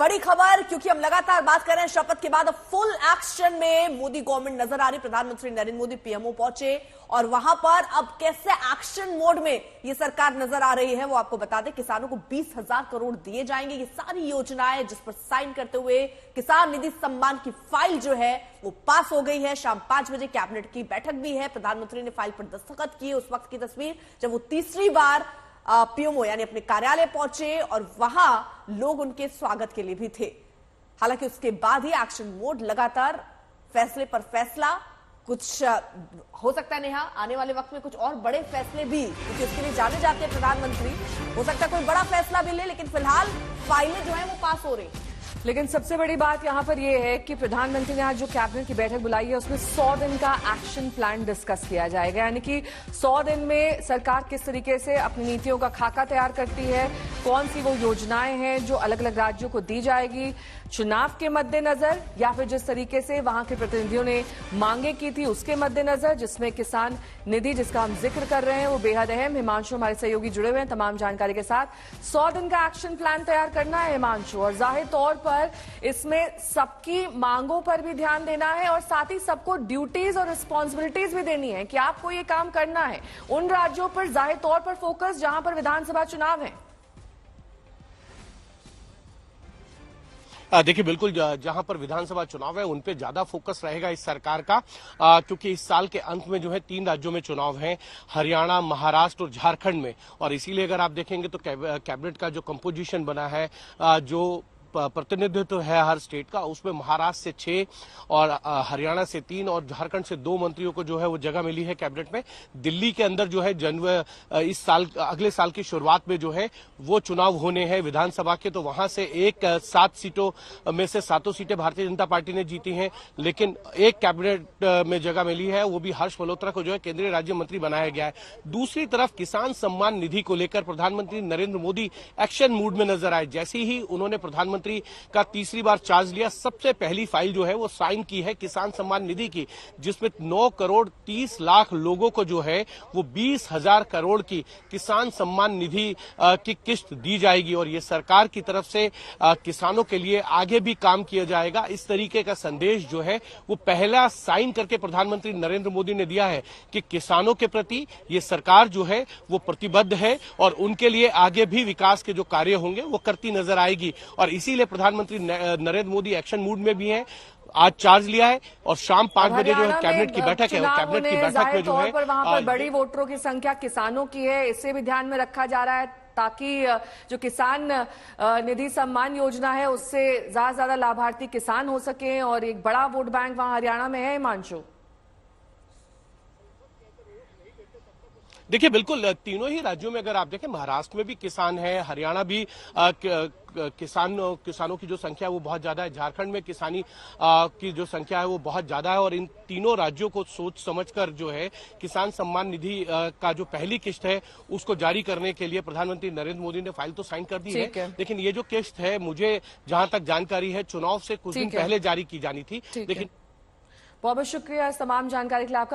बड़ी खबर, क्योंकि हम लगातार बात कर रहे हैं शपथ के बाद अब फुल एक्शन में मोदी गवर्नमेंट नजर आ रही। प्रधानमंत्री नरेंद्र मोदी पीएमओ पहुंचे और वहां पर अब कैसे एक्शन मोड में ये सरकार नजर आ रही है वो आपको बता दें। किसानों को 20,000 करोड़ दिए जाएंगे। ये सारी योजनाएं जिस पर साइन करते हुए किसान निधि सम्मान की फाइल जो है वो पास हो गई है। शाम 5 बजे कैबिनेट की बैठक भी है। प्रधानमंत्री ने फाइल पर दस्तखत किए। उस वक्त की तस्वीर जब वो तीसरी बार पीएमओ यानी अपने कार्यालय पहुंचे और वहां लोग उनके स्वागत के लिए भी थे। हालांकि उसके बाद ही एक्शन मोड, लगातार फैसले पर फैसला। कुछ हो सकता है नेहा आने वाले वक्त में कुछ और बड़े फैसले भी, क्योंकि उसके लिए जाने जाते हैं प्रधानमंत्री, हो सकता है कोई बड़ा फैसला भी ले, लेकिन फिलहाल फाइलें जो है वो पास हो रही। लेकिन सबसे बड़ी बात यहां पर यह है कि प्रधानमंत्री ने आज जो कैबिनेट की बैठक बुलाई है उसमें 100 दिन का एक्शन प्लान डिस्कस किया जाएगा। यानी कि 100 दिन में सरकार किस तरीके से अपनी नीतियों का खाका तैयार करती है, कौन सी वो योजनाएं हैं जो अलग अलग राज्यों को दी जाएगी चुनाव के मद्देनजर, या फिर जिस तरीके से वहां के प्रतिनिधियों ने मांगे की थी उसके मद्देनजर, जिसमें किसान निधि जिसका हम जिक्र कर रहे हैं वो बेहद अहम। हिमांशु हमारे सहयोगी जुड़े हुए हैं तमाम जानकारी के साथ। 100 दिन का एक्शन प्लान तैयार करना है हिमांशु, और जाहिर तौर पर इसमें सबकी मांगों पर भी ध्यान देना है और साथ ही सबको ड्यूटीज और रिस्पॉन्सिबिलिटीज भी देनी है कि आपको ये काम करना है। उन राज्यों पर जाहिर तौर पर फोकस जहां पर विधानसभा चुनाव है। देखिए बिल्कुल, जहां पर विधानसभा चुनाव है उन पे ज्यादा फोकस रहेगा इस सरकार का, क्योंकि इस साल के अंत में जो है 3 राज्यों में चुनाव हैं, हरियाणा, महाराष्ट्र और झारखंड में। और इसीलिए अगर आप देखेंगे तो कैबिनेट का जो कंपोजिशन बना है, जो प्रतिनिधित्व है हर स्टेट का, उसमें महाराष्ट्र से 6 और हरियाणा से 3 और झारखंड से 2 मंत्रियों को जो है वो जगह मिली है कैबिनेट में। दिल्ली के अंदर जो है इस साल अगले साल की शुरुआत में जो है वो चुनाव होने हैं विधानसभा के, तो वहां से 7 सीटों में से 7 सीटें भारतीय जनता पार्टी ने जीती हैं, लेकिन एक कैबिनेट में जगह मिली है, वो भी हर्ष मल्होत्रा को जो है केंद्रीय राज्य मंत्री बनाया गया है। दूसरी तरफ किसान सम्मान निधि को लेकर प्रधानमंत्री नरेंद्र मोदी एक्शन मूड में नजर आए। जैसे ही उन्होंने प्रधानमंत्री का तीसरी बार चार्ज लिया, सबसे पहली फाइल जो है वो साइन की है किसान सम्मान निधि की, जिसमें 9 करोड़ 30 लाख लोगों को जो है वो 20,000 करोड़ की किसान सम्मान निधि की किस्त दी जाएगी। और ये सरकार की तरफ से किसानों के लिए आगे भी काम किया जाएगा, इस तरीके का संदेश जो है वो पहला साइन करके प्रधानमंत्री नरेंद्र मोदी ने दिया है कि किसानों के प्रति ये सरकार जो है वो प्रतिबद्ध है और उनके लिए आगे भी विकास के जो कार्य होंगे वो करती नजर आएगी। और इसीलिए प्रधानमंत्री नरेंद्र मोदी एक्शन मूड में भी हैं। आज चार्ज लिया है और शाम 5 बजे जो है कैबिनेट की बैठक है, और कैबिनेट की बैठक में जो है वहां पर बड़ी वोटरों की संख्या किसानों की है, इसे भी ध्यान में रखा जा रहा है ताकि जो किसान निधि सम्मान योजना है उससे ज्यादा से ज्यादा लाभार्थी किसान हो सके, और एक बड़ा वोट बैंक वहां हरियाणा में है। हिमांशु, देखिए बिल्कुल, तीनों ही राज्यों में अगर आप देखें, महाराष्ट्र में भी किसान है, हरियाणा भी किसानों की जो संख्या है वो बहुत ज्यादा है, झारखंड में किसानी की जो संख्या है वो बहुत ज्यादा है। और इन तीनों राज्यों को सोच समझकर जो है किसान सम्मान निधि का जो पहली किस्त है उसको जारी करने के लिए प्रधानमंत्री नरेंद्र मोदी ने फाइल तो साइन कर दी है, लेकिन ये जो किस्त है मुझे जहां तक जानकारी है चुनाव से कुछ दिन पहले जारी की जानी थी। लेकिन बहुत बहुत शुक्रिया इस तमाम जानकारी के लिए आपका।